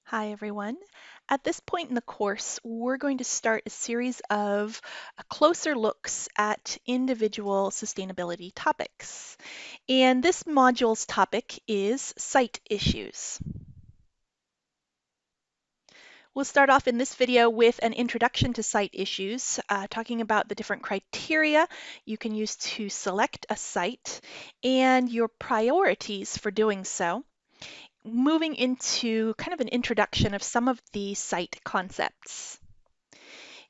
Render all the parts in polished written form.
Hi, everyone. At this point in the course, we're going to start a series of closer looks at individual sustainability topics. And this module's topic is site issues. We'll start off in this video with an introduction to site issues, talking about the different criteria you can use to select a site and your priorities for doing so. Moving into kind of an introduction of some of the site concepts.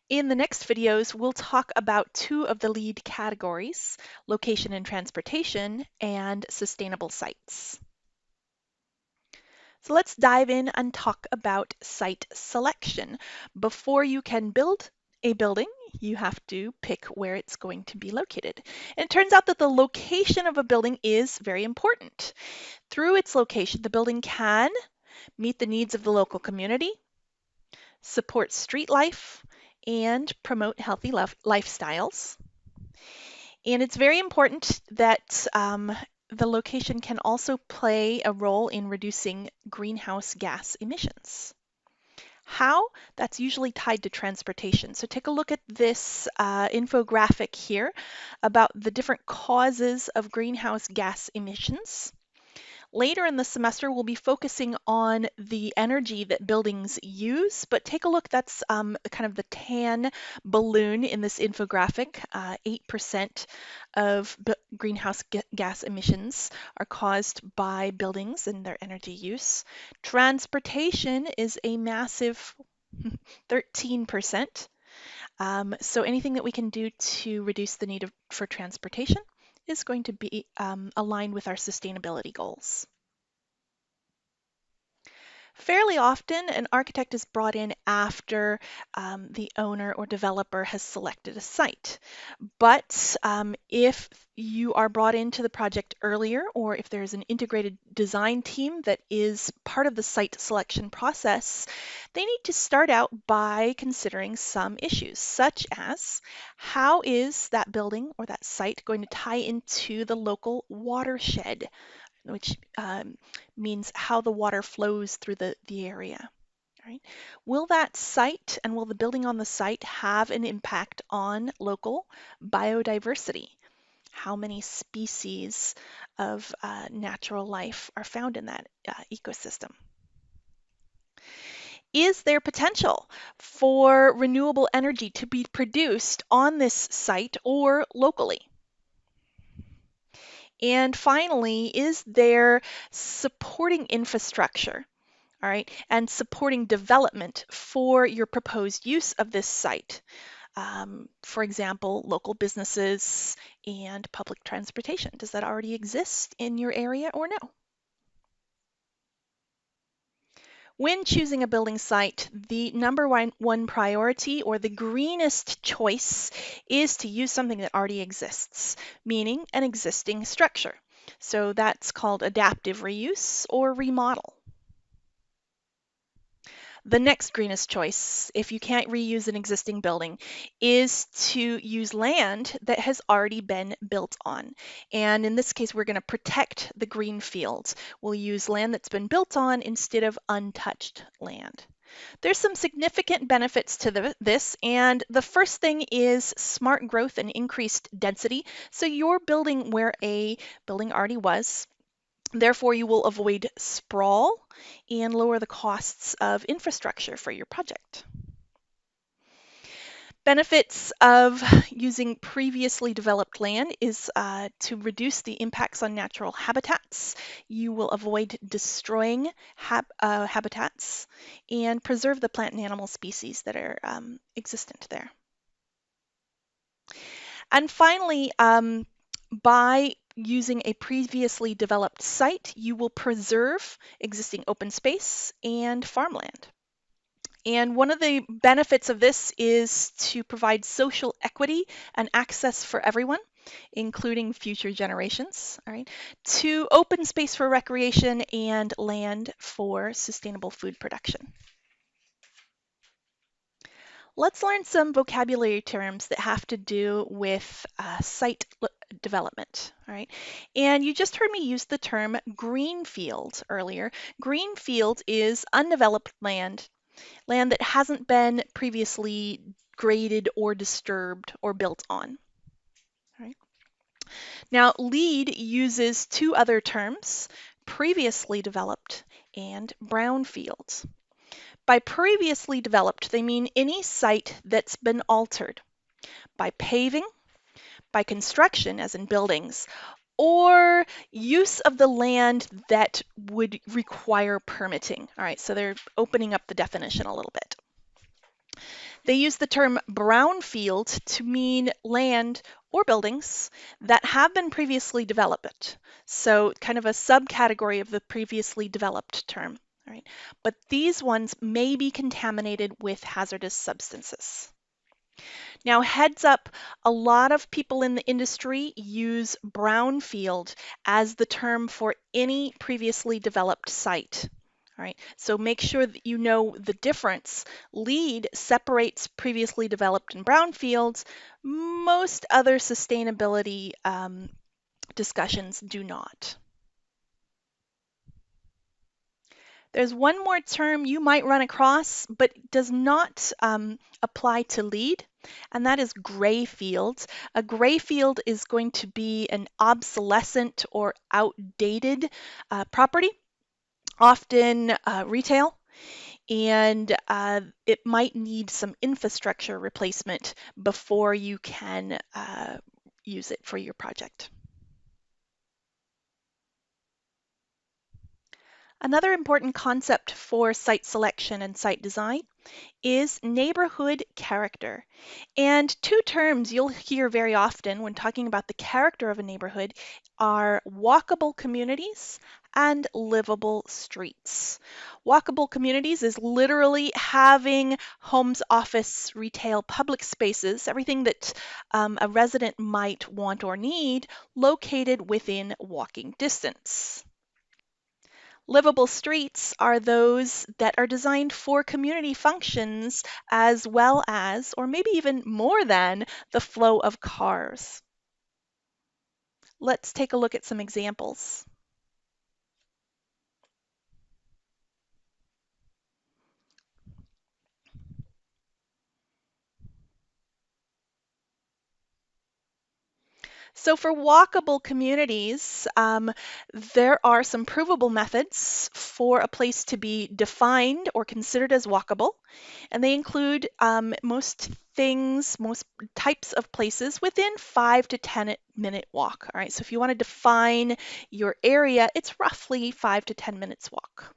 In the next videos, we'll talk about two of the lead categories, location and transportation, and sustainable sites. So let's dive in and talk about site selection. Before you can build a building, you have to pick where it's going to be located. And it turns out that the location of a building is very important. Through its location, the building can meet the needs of the local community, support street life, and promote healthy lifestyles. And it's very important that the location can also play a role in reducing greenhouse gas emissions. How? That's usually tied to transportation. So take a look at this infographic here about the different causes of greenhouse gas emissions. Later in the semester, we'll be focusing on the energy that buildings use, but take a look, that's kind of the tan balloon in this infographic. 8% of greenhouse gas emissions are caused by buildings and their energy use. Transportation is a massive 13%. So anything that we can do to reduce the need for transportation is going to be aligned with our sustainability goals. Fairly often, an architect is brought in after the owner or developer has selected a site. But if you are brought into the project earlier, or if there's an integrated design team that is part of the site selection process, they need to start out by considering some issues, such as how is that building or that site going to tie into the local watershed, which means how the water flows through the area. Right? Will that site and will the building on the site have an impact on local biodiversity? How many species of natural life are found in that ecosystem? Is there potential for renewable energy to be produced on this site or locally? And finally, is there supporting infrastructure, all right, and supporting development for your proposed use of this site? For example, local businesses and public transportation. Does that already exist in your area or no? When choosing a building site, the number one priority or the greenest choice is to use something that already exists, meaning an existing structure. So that's called adaptive reuse or remodel. The next greenest choice, if you can't reuse an existing building, is to use land that has already been built on. And in this case, we're going to protect the green fields. We'll use land that's been built on instead of untouched land. There's some significant benefits to this, and the first thing is smart growth and increased density. So you're building where a building already was. Therefore, you will avoid sprawl and lower the costs of infrastructure for your project. Benefits of using previously developed land is to reduce the impacts on natural habitats. You will avoid destroying habitats and preserve the plant and animal species that are existent there. And finally, by using a previously developed site, you will preserve existing open space and farmland. And one of the benefits of this is to provide social equity and access for everyone, including future generations, all right, to open space for recreation and land for sustainable food production. Let's learn some vocabulary terms that have to do with site development, all right? And you just heard me use the term greenfield earlier. Greenfield is undeveloped land, land that hasn't been previously graded or disturbed or built on, all right? Now, LEED uses two other terms, previously developed and brownfields. By previously developed, they mean any site that's been altered by paving, by construction, as in buildings, or use of the land that would require permitting. All right, so they're opening up the definition a little bit. They use the term brownfield to mean land or buildings that have been previously developed. So kind of a subcategory of the previously developed term. All right. But these ones may be contaminated with hazardous substances. Now, heads up, a lot of people in the industry use brownfield as the term for any previously developed site. All right, so make sure that you know the difference. LEED separates previously developed and brownfields. Most other sustainability discussions do not. There's one more term you might run across, but does not apply to LEED, and that is gray fields. A gray field is going to be an obsolescent or outdated property, often retail, and it might need some infrastructure replacement before you can use it for your project. Another important concept for site selection and site design is neighborhood character. And two terms you'll hear very often when talking about the character of a neighborhood are walkable communities and livable streets. Walkable communities is literally having homes, office, retail, public spaces, everything that a resident might want or need located within walking distance. Livable streets are those that are designed for community functions as well as, or maybe even more than, the flow of cars. Let's take a look at some examples. So for walkable communities, there are some provable methods for a place to be defined or considered as walkable, and they include most types of places within 5 to 10-minute walk. All right, so if you want to define your area, it's roughly 5 to 10 minutes walk.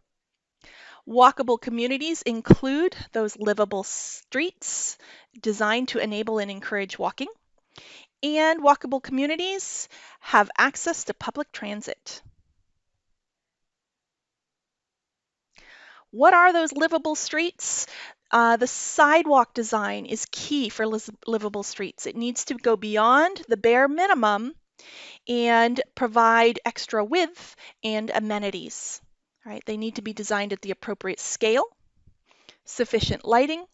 Walkable communities include those livable streets designed to enable and encourage walking. And walkable communities have access to public transit. What are those livable streets? The sidewalk design is key for livable streets. It needs to go beyond the bare minimum and provide extra width and amenities. All right, they need to be designed at the appropriate scale, sufficient lighting,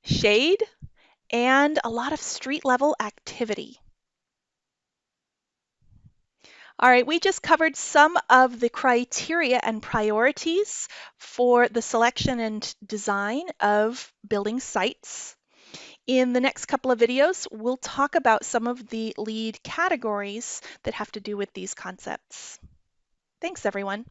shade, and a lot of street level activity. All right, we just covered some of the criteria and priorities for the selection and design of building sites. In the next couple of videos, we'll talk about some of the LEED categories that have to do with these concepts. Thanks, everyone.